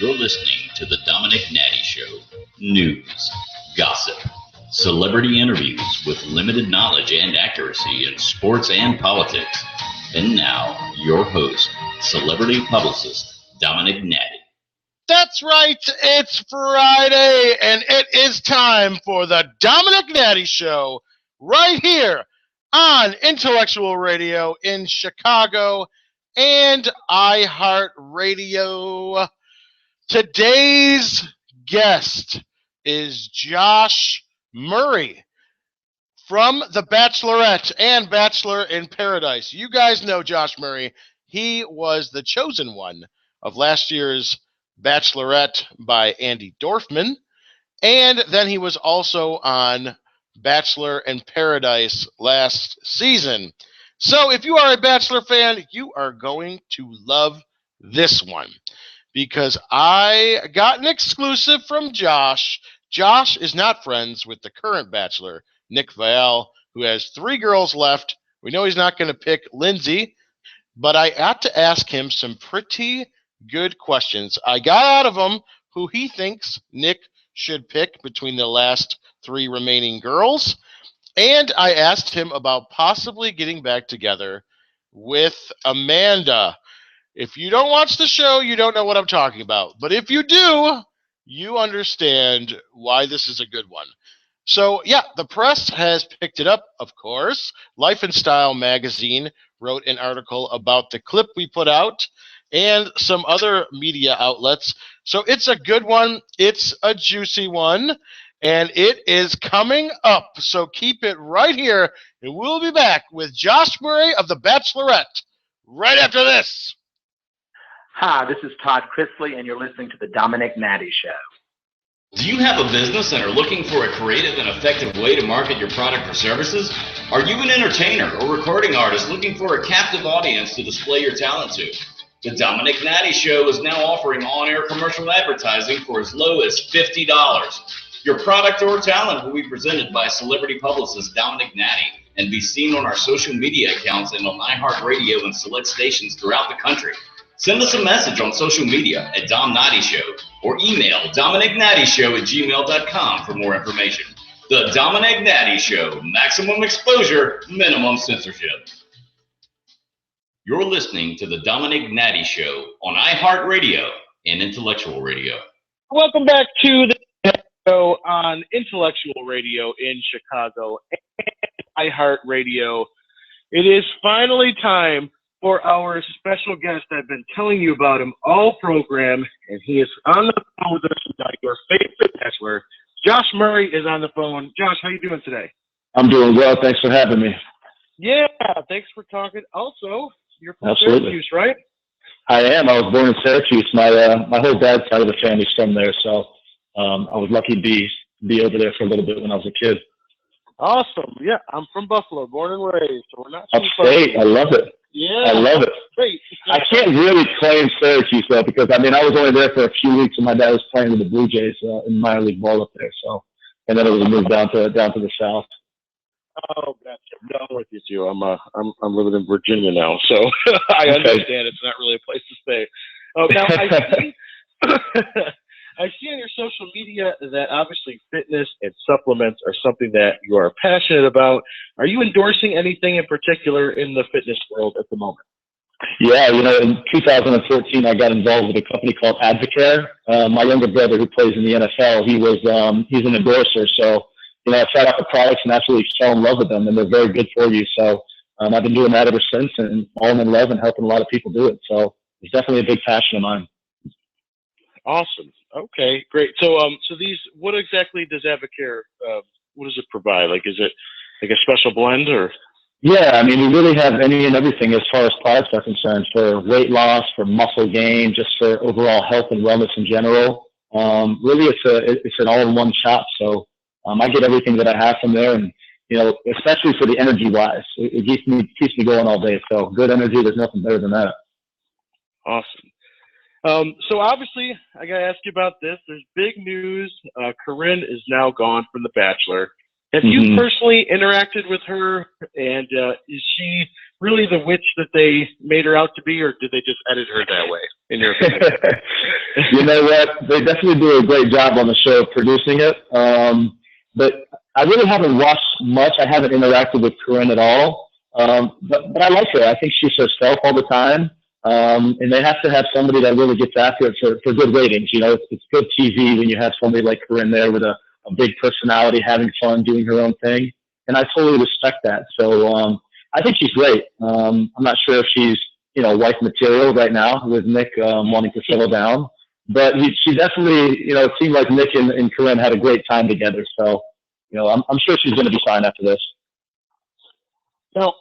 You're listening to the Domenick Nati Show. News, gossip, celebrity interviews with limited knowledge and accuracy in sports and politics. And now, your host, celebrity publicist, Domenick Nati. That's right, it's Friday, and it is time for the Domenick Nati Show right here on Intellectual Radio in Chicago and iHeartRadio. Today's guest is Josh Murray from The Bachelorette and Bachelor in Paradise. You guys know Josh Murray. He was the chosen one of last year's Bachelorette by Andy Dorfman, and then he was also on Bachelor in Paradise last season. So if you are a Bachelor fan, you are going to love this one because I got an exclusive from Josh. Josh is not friends with the current Bachelor, Nick Viall, who has 3 girls left. We know he's not going to pick Lindsay, but I had to ask him some pretty good questions. I got out of him who he thinks Nick should pick between the last 3 remaining girls, and I asked him about possibly getting back together with Amanda. If you don't watch the show, you don't know what I'm talking about, but if you do, you understand why this is a good one. So yeah, the press has picked it up, of course. Life and Style magazine wrote an article about the clip we put out, and some other media outlets. So it's a good one. It's a juicy one. And it is coming up. So keep it right here. And we'll be back with Josh Murray of The Bachelorette right after this. Hi, this is Todd Chrisley, and you're listening to The Domenick Nati Show. Do you have a business and are looking for a creative and effective way to market your product or services? Are you an entertainer or recording artist looking for a captive audience to display your talent to? The Domenick Nati Show is now offering on-air commercial advertising for as low as $50. Your product or talent will be presented by celebrity publicist Domenick Nati and be seen on our social media accounts and on iHeartRadio and select stations throughout the country. Send us a message on social media at Dom Nati Show or email DomenickNatiShow@gmail.com for more information. The Domenick Nati Show, maximum exposure, minimum censorship. You're listening to the Domenick Nati Show on iHeartRadio and Intellectual Radio. Welcome back to the show on Intellectual Radio in Chicago and iHeartRadio. It is finally time for our special guest. I've been telling you about him all program, and he is on the phone with us tonight. Your favorite Bachelor, Josh Murray, is on the phone. Josh, how you doing today? I'm doing well. Thanks for having me. Yeah, thanks for talking. Also, you're from Absolutely. Syracuse, right? I am. I was born in Syracuse. My whole dad's side of the family's from there, so I was lucky to be over there for a little bit when I was a kid. Awesome. Yeah, I'm from Buffalo, born and raised, so we're not too upstate. I love it. Yeah, I love it. Great. I can't really claim Syracuse though, because I was only there for a few weeks when my dad was playing with the Blue Jays in minor league ball up there. So, and then it was moved down to the south. Oh, gotcha. I'm with you too. I'm living in Virginia now, so I understand it's not really a place to stay. Now I see on your social media that obviously fitness and supplements are something that you are passionate about. Are you endorsing anything in particular in the fitness world at the moment? Yeah, in 2014, I got involved with a company called Advocare. My younger brother, who plays in the NFL, he's an endorser. So, I tried out the products and absolutely fell in love with them, and they're very good for you. So I've been doing that ever since, and falling in love and helping a lot of people do it. So it's definitely a big passion of mine. Awesome. Okay, great. So, what exactly does Advocare, what does it provide? Like, is it like a special blend or? Yeah, we really have any and everything as far as products are concerned, for weight loss, for muscle gain, just for overall health and wellness in general. Really, it's an all-in-one shop. So I get everything that I have from there, and especially for the energy-wise, it keeps me going all day. So good energy, there's nothing better than that. Awesome. So obviously, I got to ask you about this. There's big news. Corinne is now gone from The Bachelor. Have you personally interacted with her? And is she really the witch that they made her out to be, or did they just edit her that way, in your opinion? You know what? They definitely do a great job on the show of producing it. But I really haven't watched much. I haven't interacted with Corinne at all. But I like her. I think she's herself all the time. And they have to have somebody that really gets after it for good ratings. You know, it's good TV when you have somebody like Corinne there with a big personality, having fun, doing her own thing. And I totally respect that. So I think she's great. I'm not sure if she's, wife material right now with Nick wanting to settle down. But she definitely, it seemed like Nick and Corinne had a great time together. So, I'm sure she's going to be fine after this. Now,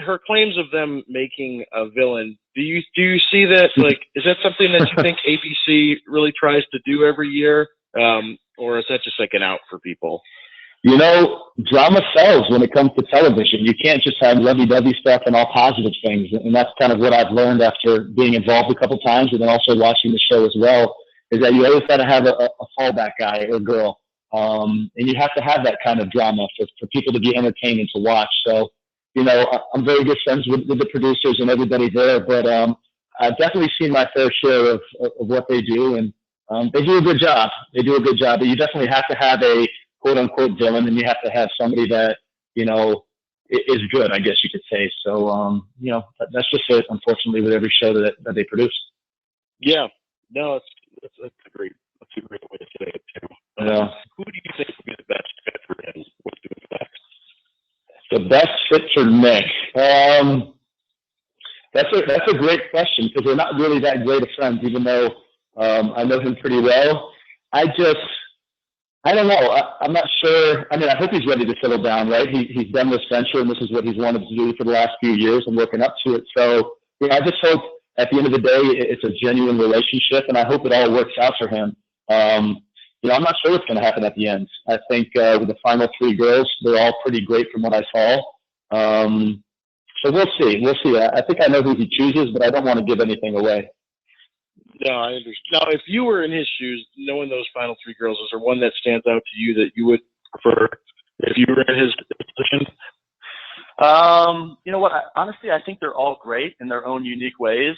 her claims of them making a villain, do you see that, like, is that something that you think ABC really tries to do every year? Or is that just like an out for people? Drama sells when it comes to television. You can't just have lovey-dovey stuff and all positive things. And that's kind of what I've learned after being involved a couple times and then also watching the show as well, is that you always got to have a fallback guy or girl. And you have to have that kind of drama for people to be entertained and to watch. So, I'm very good friends with the producers and everybody there, but I've definitely seen my fair share of what they do, and they do a good job. But you definitely have to have a quote-unquote villain, and you have to have somebody that, is good, I guess you could say. So, that's just it, unfortunately, with every show that they produce. Yeah. No, that's a great way to say it, too. Yeah. Who do you think would be the best fit for him? What's doing next? The best fit for Nick. That's a great question, because we're not really that great of friends, even though I know him pretty well. I don't know. I'm not sure. I mean, I hope he's ready to settle down, right? He's done this venture, and this is what he's wanted to do for the last few years and working up to it. So, I just hope at the end of the day it's a genuine relationship, and I hope it all works out for him. I'm not sure what's going to happen at the end. I think with the final three girls, they're all pretty great from what I saw. So we'll see. I think I know who he chooses, but I don't want to give anything away. No, I understand. Now, if you were in his shoes, knowing those final three girls, is there one that stands out to you that you would prefer if you were in his position? You know what? Honestly, I think they're all great in their own unique ways.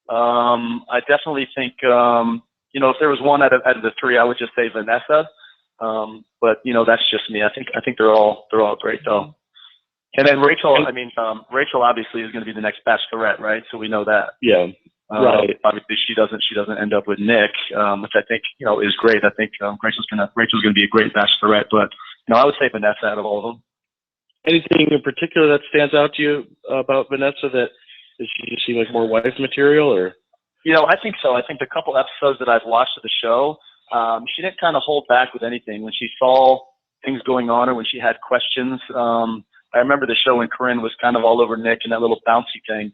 I definitely think, if there was one out of the three, I would just say Vanessa. But that's just me. I think they're all great though. And then Rachel, Rachel obviously is going to be the next Bachelorette, right? So we know that. Yeah. Right. Obviously, she doesn't end up with Nick, which I think is great. I think Rachel's gonna be a great Bachelorette. But I would say Vanessa out of all of them. Anything in particular that stands out to you about Vanessa? Does she just seem like more wife material, or? I think so. I think the couple episodes that I've watched of the show, she didn't kind of hold back with anything. When she saw things going on or when she had questions, I remember the show when Corinne was kind of all over Nick and that little bouncy thing.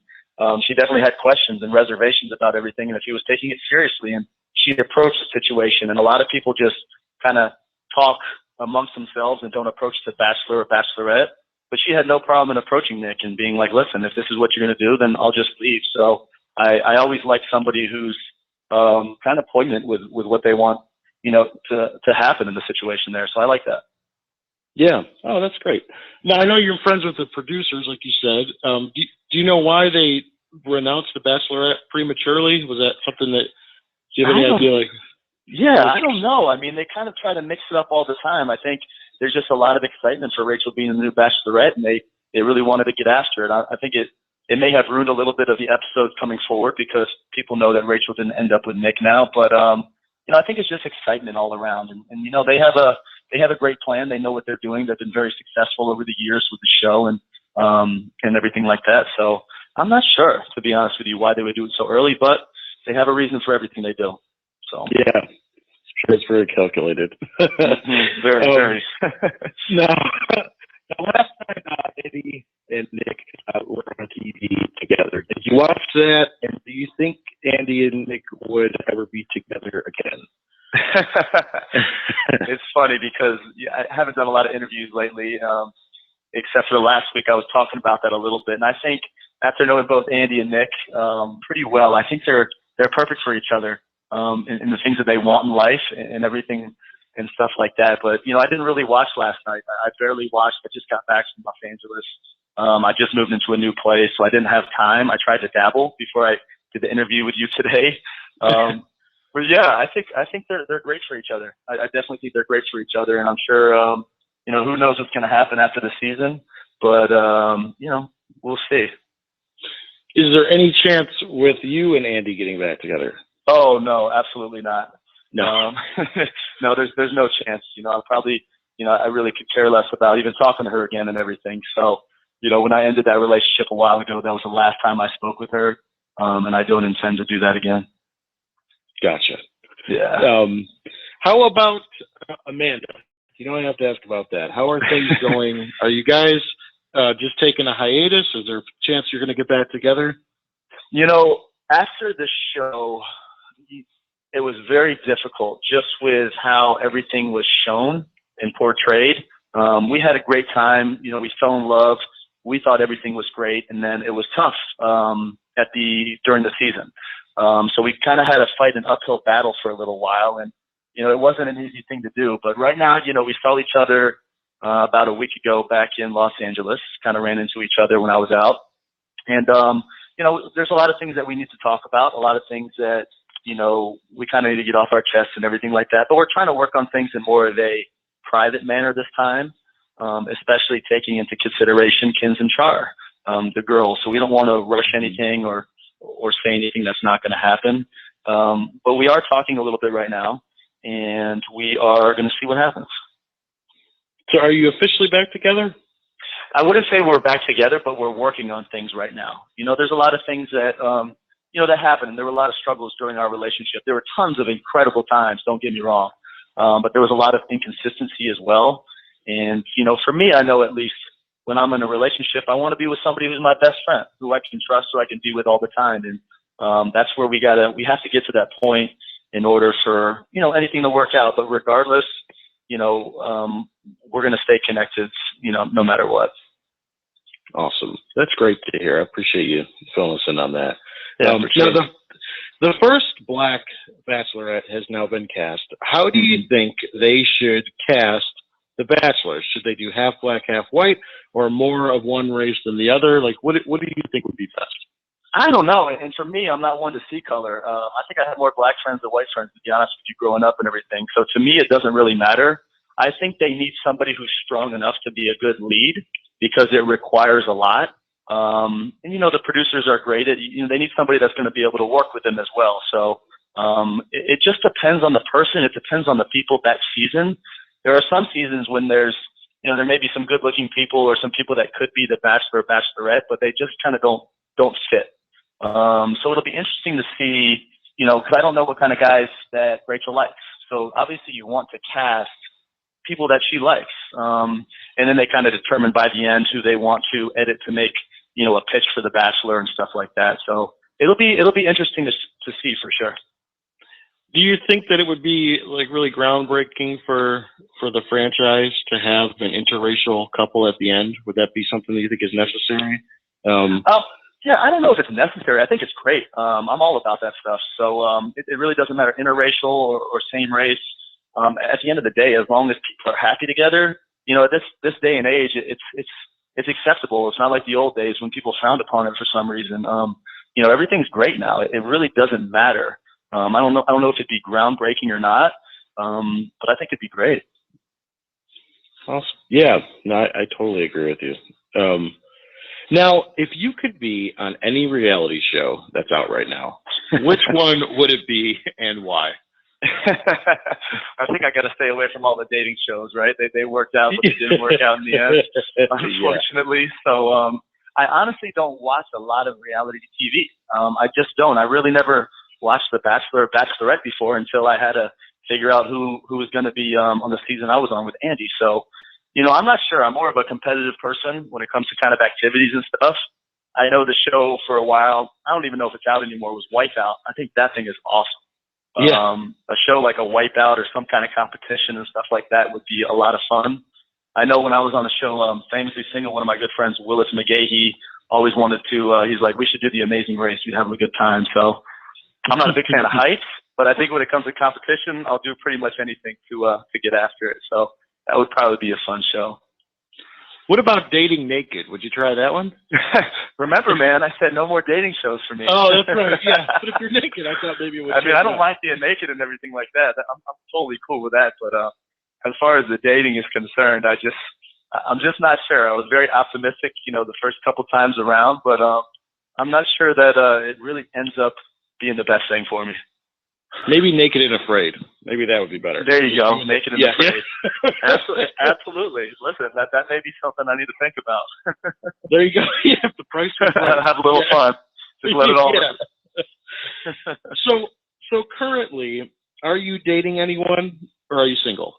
She definitely had questions and reservations about everything, and if he was taking it seriously, and she approached the situation. And a lot of people just kind of talk amongst themselves and don't approach the Bachelor or Bachelorette. But she had no problem in approaching Nick and being like, listen, if this is what you're going to do, then I'll just leave. So I always like somebody who's kind of poignant with what they want, to happen in the situation there. So I like that. Yeah. Oh, that's great. Now, I know you're friends with the producers, like you said. Do you know why they announced the Bachelorette prematurely? Was that something that, do you have any idea? Yeah, I don't know. I mean, they kind of try to mix it up all the time. I think there's just a lot of excitement for Rachel being the new Bachelorette, and they really wanted to get after it. I think it may have ruined a little bit of the episodes coming forward because people know that Rachel didn't end up with Nick now. But, I think it's just excitement all around. And they have a great plan. They know what they're doing. They've been very successful over the years with the show and everything like that. So I'm not sure, to be honest with you, why they would do it so early, but they have a reason for everything they do. So yeah, it's very calculated. Very, very. Now, last time Eddie and Nick were on TV together, did you watch that? And do you think Andy and Nick would ever be together again? It's funny because I haven't done a lot of interviews lately, except for the last week. I was talking about that a little bit, and I think after knowing both Andy and Nick pretty well, I think they're perfect for each other in the things that they want in life and everything and stuff like that. But, I didn't really watch last night. I barely watched. I just got back from Los Angeles. I just moved into a new place, so I didn't have time. I tried to dabble before I did the interview with you today. But yeah, I think they're great for each other. I definitely think they're great for each other, and I'm sure, who knows what's going to happen after the season, but, we'll see. Is there any chance with you and Andy getting back together? Oh, no, absolutely not. No. No, there's no chance. I'll probably, I really could care less about even talking to her again and everything. So, when I ended that relationship a while ago, that was the last time I spoke with her, and I don't intend to do that again. Gotcha. Yeah. How about Amanda? I have to ask about that. How are things going? Are you guys just taking a hiatus? Is there a chance you're going to get back together? After the show, it was very difficult just with how everything was shown and portrayed. We had a great time. We fell in love. We thought everything was great, and then it was tough during the season. So we kind of had to fight an uphill battle for a little while, and it wasn't an easy thing to do. But right now, we saw each other about a week ago back in Los Angeles. Kind of ran into each other when I was out, and there's a lot of things that we need to talk about. A lot of things that we kind of need to get off our chest and everything like that. But we're trying to work on things in more of a private manner this time, especially taking into consideration Kins and Char, the girls. So we don't want to rush anything or say anything that's not going to happen. But we are talking a little bit right now, and we are going to see what happens. So are you officially back together? I wouldn't say we're back together, but we're working on things right now. There's a lot of things that, that happened, and there were a lot of struggles during our relationship. There were tons of incredible times, don't get me wrong, but there was a lot of inconsistency as well. And, for me, I know at least when I'm in a relationship, I want to be with somebody who's my best friend, who I can trust, who I can be with all the time. And that's where we have to get to that point in order for, anything to work out. But regardless, we're going to stay connected, no matter what. Awesome. That's great to hear. I appreciate you filling us in on that. Yeah, for sure. Now the first Black Bachelorette has now been cast. How do you think they should cast the Bachelors? Should they do half black, half white, or more of one race than the other? Like, what do you think would be best? I don't know. And for me, I'm not one to see color. I think I had more black friends than white friends, to be honest with you, growing up and everything. So to me, it doesn't really matter. I think they need somebody who's strong enough to be a good lead because it requires a lot. And, the producers are great. They need somebody that's going to be able to work with them as well. So it just depends on the person. It depends on the people that season. There are some seasons when there may be some good-looking people or some people that could be the Bachelor or Bachelorette, but they just kind of don't fit. So it'll be interesting to see, because I don't know what kind of guys that Rachel likes. So obviously you want to cast people that she likes. And then they kind of determine by the end who they want to edit to make, a pitch for the Bachelor and stuff like that. So it'll be interesting to see for sure. Do you think that it would be like really groundbreaking for the franchise to have an interracial couple at the end? Would that be something that you think is necessary? Yeah, I don't know if it's necessary. I think it's great. I'm all about that stuff. So it really doesn't matter, interracial or same race. At the end of the day, as long as people are happy together, this day and age, it's acceptable. It's not like the old days when people frowned upon it for some reason. Everything's great now. It really doesn't matter. I don't know if it'd be groundbreaking or not, but I think it'd be great. Awesome. Yeah, no, I totally agree with you. Now, if you could be on any reality show that's out right now, which one would it be and why? I think I got to stay away from all the dating shows, right? They worked out, but they didn't work out in the end, unfortunately. Yeah. So I honestly don't watch a lot of reality TV. I just don't. I really never watched The Bachelor or Bachelorette before until I had to figure out who was going to be on the season I was on with Andy. So, I'm not sure. I'm more of a competitive person when it comes to kind of activities and stuff. I know the show for a while, I don't even know if it's out anymore, was Wipeout. I think that thing is awesome. Yeah. A show like a Wipeout or some kind of competition and stuff like that would be a lot of fun. I know when I was on the show, Famously Single, one of my good friends, Willis McGay, he always wanted to, he's like, we should do The Amazing Race. We'd have a good time. So I'm not a big fan of heights, But I think when it comes to competition, I'll do pretty much anything to get after it. So that would probably be a fun show. What about dating naked? Would you try that one? Remember, man, I said no more dating shows for me. Oh, that's right. Yeah, but if you're naked, I thought maybe it would. I mean, I don't mind being naked and everything like that. I'm totally cool with that. But as far as the dating is concerned, I'm just not sure. I was very optimistic, the first couple times around, but I'm not sure that it really ends up being the best thing for me. Maybe naked and afraid. Maybe that would be better. There you go. Naked and afraid. Yeah. Absolutely. Listen, that may be something I need to think about. There you go. Yeah, the price was right. Have a little fun. Just let it all. Yeah. So currently, are you dating anyone or are you single?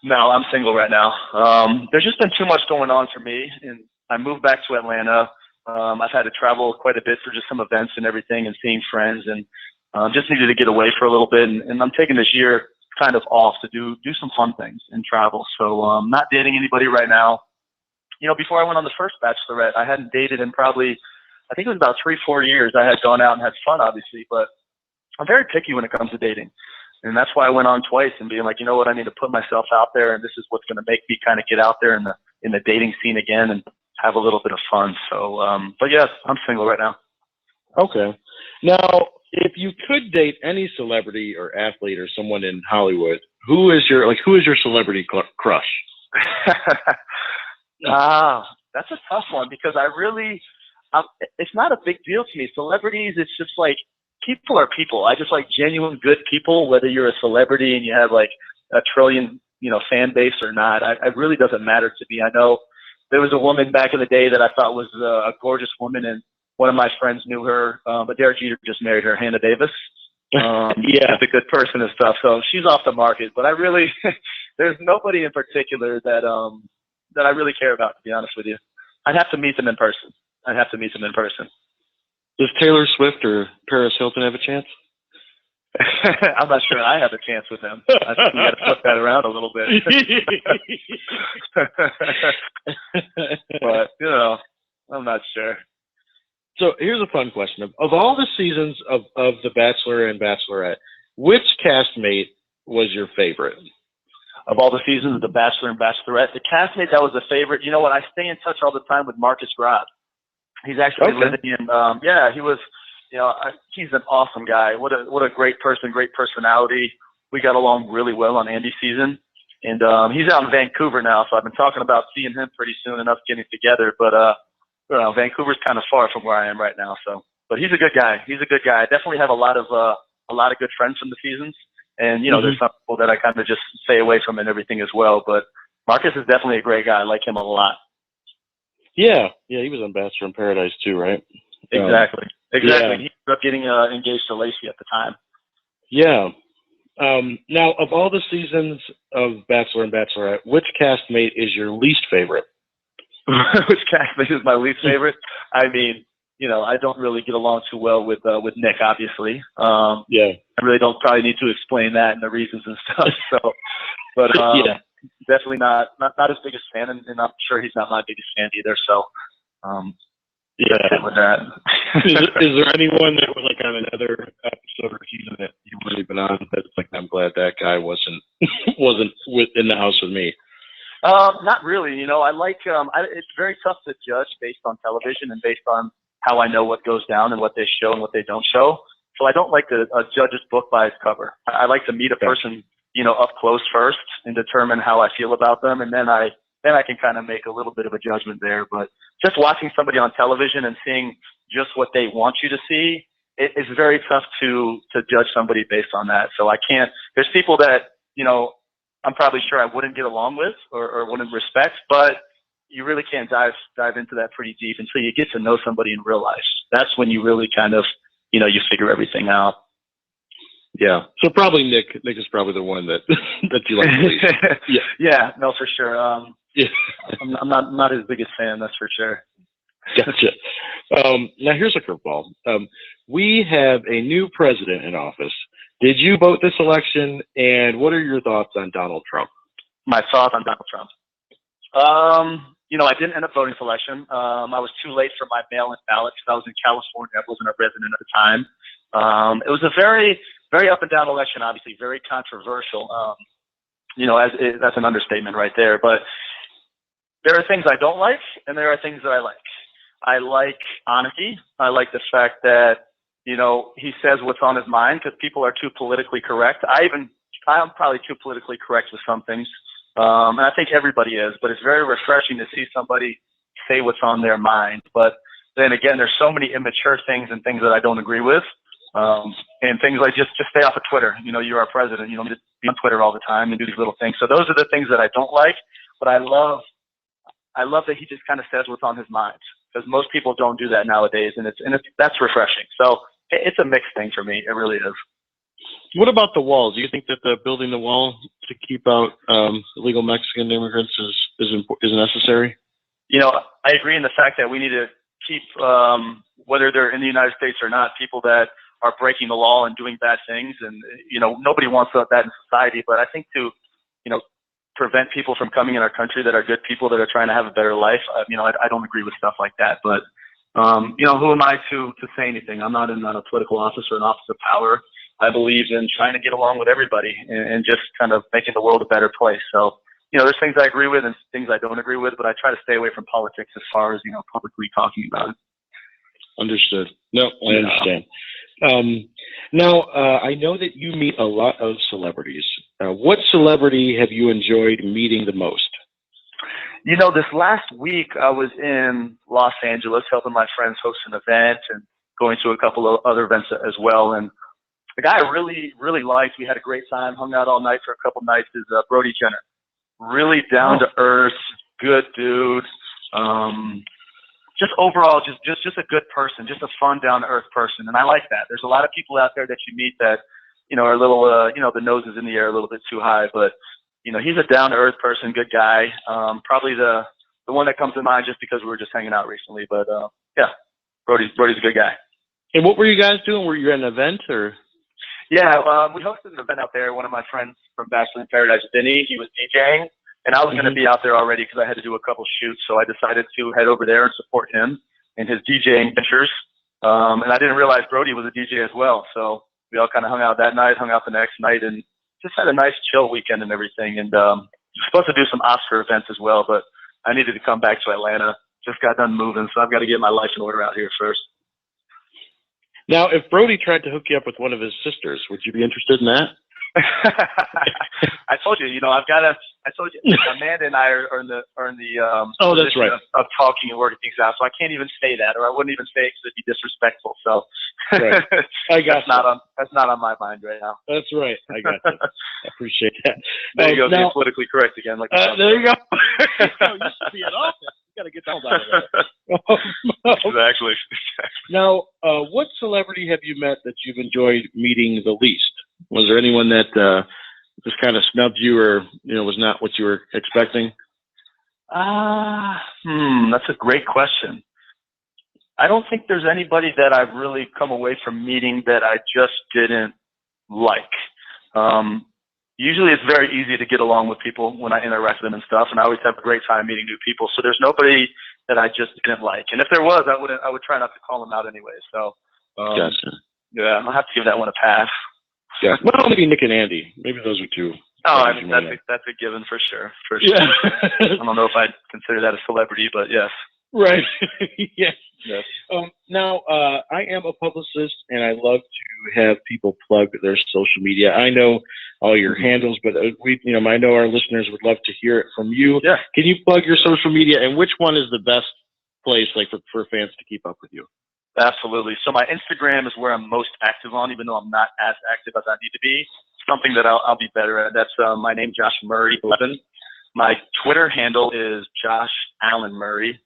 No, I'm single right now. There's just been too much going on for me, and I moved back to Atlanta. I've had to travel quite a bit for just some events and everything and seeing friends, and just needed to get away for a little bit. And I'm taking this year kind of off to do some fun things and travel. So I'm not dating anybody right now. Before I went on the first Bachelorette, I hadn't dated in probably, I think it was about 3-4 years. I had gone out and had fun, obviously, but I'm very picky when it comes to dating. And that's why I went on twice and being like, you know what, I need to put myself out there, and this is what's going to make me kind of get out there in the dating scene again and have a little bit of fun. So, but yes, I'm single right now. Okay. Now, if you could date any celebrity or athlete or someone in Hollywood, who is your celebrity crush? That's a tough one because it's not a big deal to me. Celebrities, it's just like, people are people. I just like genuine good people, whether you're a celebrity and you have like a trillion, fan base or not. It really doesn't matter to me. I know there was a woman back in the day that I thought was a gorgeous woman, and one of my friends knew her, but Derek Jeter just married her, Hannah Davis. Yeah, she's a good person and stuff. So she's off the market. But I really, there's nobody in particular that I really care about, to be honest with you. I'd have to meet them in person. Does Taylor Swift or Paris Hilton have a chance? I'm not sure I have a chance with them. I think we got to flip that around a little bit. But, I'm not sure. So here's a fun question. Of all the seasons of The Bachelor and Bachelorette, which castmate was your favorite? Of all the seasons of The Bachelor and Bachelorette, the castmate that was a favorite, you know what, I stay in touch all the time with Marcus Grodd. He's actually living in, he was, he's an awesome guy. What a great person, great personality. We got along really well on Andy's season. And he's out in Vancouver now, so I've been talking about seeing him pretty soon and us getting together. But, Vancouver's kind of far from where I am right now. So, but he's a good guy. I definitely have a lot of good friends from the seasons. And, there's some people that I kind of just stay away from and everything as well. But Marcus is definitely a great guy. I like him a lot. Yeah, he was on Bachelor in Paradise too, right? Exactly. Yeah. He ended up getting engaged to Lacey at the time. Yeah. Now, of all the seasons of Bachelor and Bachelorette, which castmate is your least favorite? Which castmate is my least favorite? I mean, I don't really get along too well with Nick, obviously. I really don't probably need to explain that and the reasons and stuff. So, but definitely not his biggest fan, and I'm sure he's not my biggest fan either. So, with that. Is there anyone that was like on another episode or season that you would have been on that's like, I'm glad that guy wasn't in the house with me? Not really. I like. It's very tough to judge based on television and based on how I know what goes down and what they show and what they don't show. So I don't like to judge a book by its cover. I like to meet a person, up close first and determine how I feel about them, and then I can kind of make a little bit of a judgment there. But just watching somebody on television and seeing just what they want you to see, it's very tough to judge somebody based on that. So I can't. There's people that I'm probably sure I wouldn't get along with or wouldn't respect, but you really can't dive into that pretty deep until you get to know somebody in real life. That's when you really kind of, you figure everything out. Yeah. So probably Nick is probably the one that you like the least. Yeah. Yeah. No, for sure. I'm not his biggest fan. That's for sure. Gotcha. Now here's a curveball. We have a new president in office. Did you vote this election? And what are your thoughts on Donald Trump? My thoughts on Donald Trump. I didn't end up voting this election. I was too late for my mail-in ballot because I was in California. I wasn't a resident at the time. It was a very very up and down election, obviously very controversial. That's an understatement right there. But there are things I don't like, and there are things that I like. I like honesty. I like the fact that, he says what's on his mind, because people are too politically correct. I'm probably too politically correct with some things. And I think everybody is, but it's very refreshing to see somebody say what's on their mind. But then again, there's so many immature things and things that I don't agree with. And things like just stay off of Twitter. You're our president. You don't need to be on Twitter all the time and do these little things. So those are the things that I don't like, but I love that he just kind of says what's on his mind, because most people don't do that nowadays. And that's refreshing. So it's a mixed thing for me. It really is. What about the wall? Do you think that building the wall to keep out illegal Mexican immigrants is necessary? I agree in the fact that we need to keep, whether they're in the United States or not, people that are breaking the law and doing bad things. And, nobody wants that in society. But I think to, prevent people from coming in our country that are good people that are trying to have a better life, I don't agree with stuff like that. But, who am I to say anything? I'm not in a political office or an office of power. I believe in trying to get along with everybody and just kind of making the world a better place. So, there's things I agree with and things I don't agree with, but I try to stay away from politics as far as, publicly talking about it. Understood. No, I understand. Now, I know that you meet a lot of celebrities. What celebrity have you enjoyed meeting the most? This last week I was in Los Angeles helping my friends host an event and going to a couple of other events as well. And the guy I really, really liked, we had a great time, hung out all night for a couple nights, is Brodys. Really down to earth, good dude. Just overall, just a good person, just a fun, down to earth person. And I like that. There's a lot of people out there that you meet that, are a little, the nose is in the air a little bit too high, but he's a down to earth person, good guy. Probably the one that comes to mind just because we were just hanging out recently, but yeah, Brodys a good guy. And what were you guys doing? Were you at an event or? Yeah, we hosted an event out there. One of my friends from Bachelorette in Paradise, Vinny, he was DJing, and I was going to be out there already because I had to do a couple shoots. So I decided to head over there and support him in his DJing ventures. And I didn't realize Brodys was a DJ as well. So we all kind of hung out that night, hung out the next night, and just had a nice chill weekend and everything. And supposed to do some Oscar events as well, but I needed to come back to Atlanta. Just got done moving, so I've got to get my life in order out here first. Now, if Brodys tried to hook you up with one of his sisters, would you be interested in that? I told you, I told you, Amanda and I are in the oh, that's right. of talking and working things out. So I can't even say that, or I wouldn't even say it because it'd be disrespectful. So right. I got that's not on my mind right now. That's right. I got you. I appreciate that. There you go. Being politically correct again. There you go. You should be in office. You got to get that out of there. Exactly. Now, what celebrity have you met that you've enjoyed meeting the least? Was there anyone that just kind of snubbed you or, was not what you were expecting? That's a great question. I don't think there's anybody that I've really come away from meeting that I just didn't like. Usually it's very easy to get along with people when I interact with them and stuff, and I always have a great time meeting new people. So there's nobody that I just didn't like. And if there was, I would try not to call them out anyway. So gotcha. Yeah, I'll have to give that one a pass. Yeah. Well, maybe Nick and Andy. Maybe those are two. Oh, I mean, that's a given for sure. For sure. Yeah. I don't know if I'd consider that a celebrity, but yes. Right. Yes. Yes. Now, I am a publicist, and I love to have people plug their social media. I know all your handles, but I know our listeners would love to hear it from you. Yeah. Can you plug your social media, and which one is the best place, for fans to keep up with you? Absolutely. So my Instagram is where I'm most active on, even though I'm not as active as I need to be. Something that I'll be better at. That's my name, Josh Murray 11. My Twitter handle is Josh Allen Murray,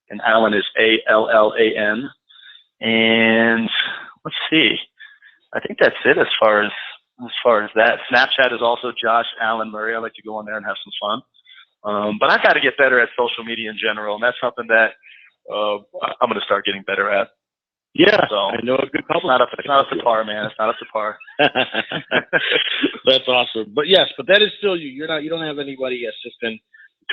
and Allen is ALLAN. And let's see, I think that's it as far as that. Snapchat is also Josh Allen Murray. I like to go on there and have some fun. But I've got to get better at social media in general, and that's something that I'm going to start getting better at. Yeah, so I know a good couple. It's not up to par, man. It's not up to par. That's awesome. But yes, that is still you. You don't have anybody that's just been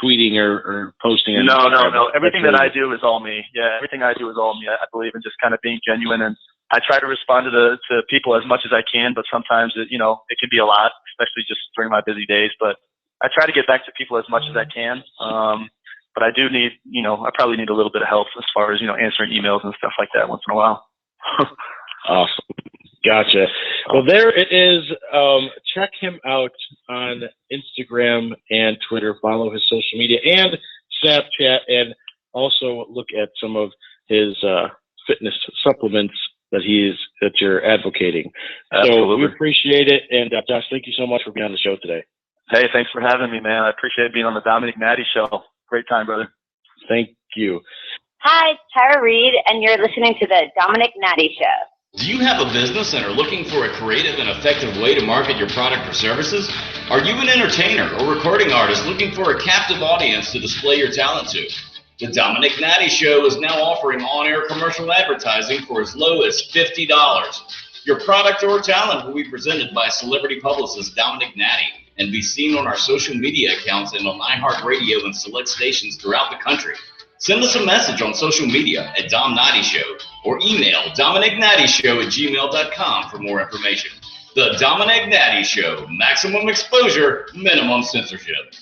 tweeting or posting. No. Everything that I do is all me. Yeah, everything I do is all me. I believe in just kind of being genuine and I try to respond to people as much as I can, but sometimes it can be a lot, especially just during my busy days. But I try to get back to people as much as I can. But I do need, I probably need a little bit of help as far as, answering emails and stuff like that once in a while. Awesome. Gotcha. Well, there it is. Check him out on Instagram and Twitter. Follow his social media and Snapchat, and also look at some of his fitness supplements that you're advocating. So we appreciate it. And Josh, thank you so much for being on the show today. Hey, thanks for having me, man. I appreciate being on the Domenick Nati show. Great time, brother. Thank you. Hi, it's Tara Reid, and you're listening to the Domenick Nati Show. Do you have a business and are looking for a creative and effective way to market your product or services? Are you an entertainer or recording artist looking for a captive audience to display your talent to? The Domenick Nati Show is now offering on-air commercial advertising for as low as $50. Your product or talent will be presented by celebrity publicist Domenick Nati and be seen on our social media accounts and on iHeartRadio and select stations throughout the country. Send us a message on social media at Dom Nati Show or email DomenickNatiShow@gmail.com for more information. The Domenick Nati Show, maximum exposure, minimum censorship.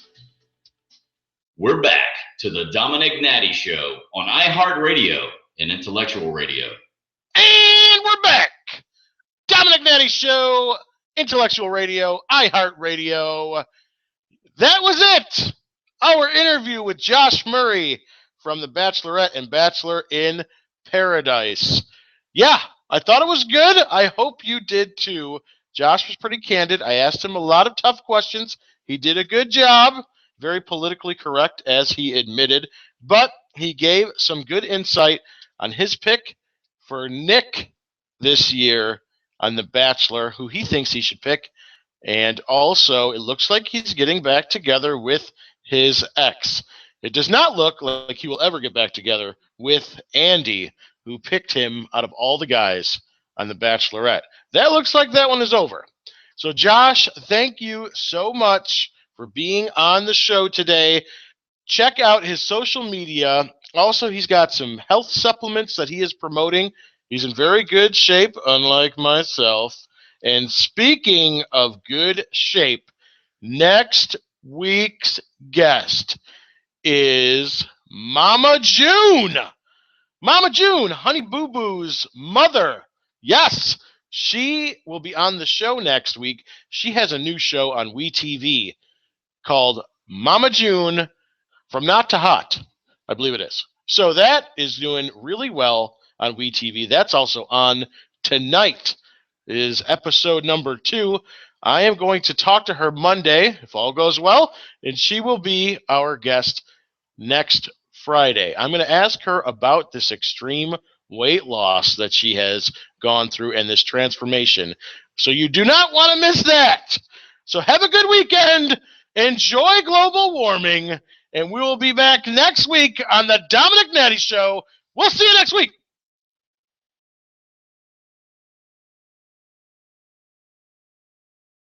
We're back to the Domenick Nati Show on iHeartRadio and Intellectual Radio. And we're back. Domenick Nati Show, Intellectual Radio, iHeartRadio. That was it. Our interview with Josh Murray from The Bachelorette and Bachelor in Paradise. Yeah, I thought it was good. I hope you did too. Josh was pretty candid. I asked him a lot of tough questions. He did a good job. Very politically correct, as he admitted. But he gave some good insight on his pick for Nick this year on The Bachelor, who he thinks he should pick. And also, it looks like he's getting back together with his ex. It does not look like he will ever get back together with Andy, who picked him out of all the guys on The Bachelorette. That looks like that one is over. So, Josh, thank you so much for being on the show today. Check out his social media. Also, he's got some health supplements that he is promoting. He's in very good shape, unlike myself. And speaking of good shape, next week's guest is Mama June. Mama June, Honey Boo Boo's mother. Yes, she will be on the show next week. She has a new show on WeTV called Mama June From Not to Hot, I believe it is. So that is doing really well on WeTV. That's also on tonight, is episode number 2. I am going to talk to her Monday, if all goes well, and she will be our guest next Friday. I'm going to ask her about this extreme weight loss that she has gone through and this transformation. So you do not want to miss that. So have a good weekend. Enjoy global warming, and we will be back next week on the Domenick Nati Show. We'll see you next week.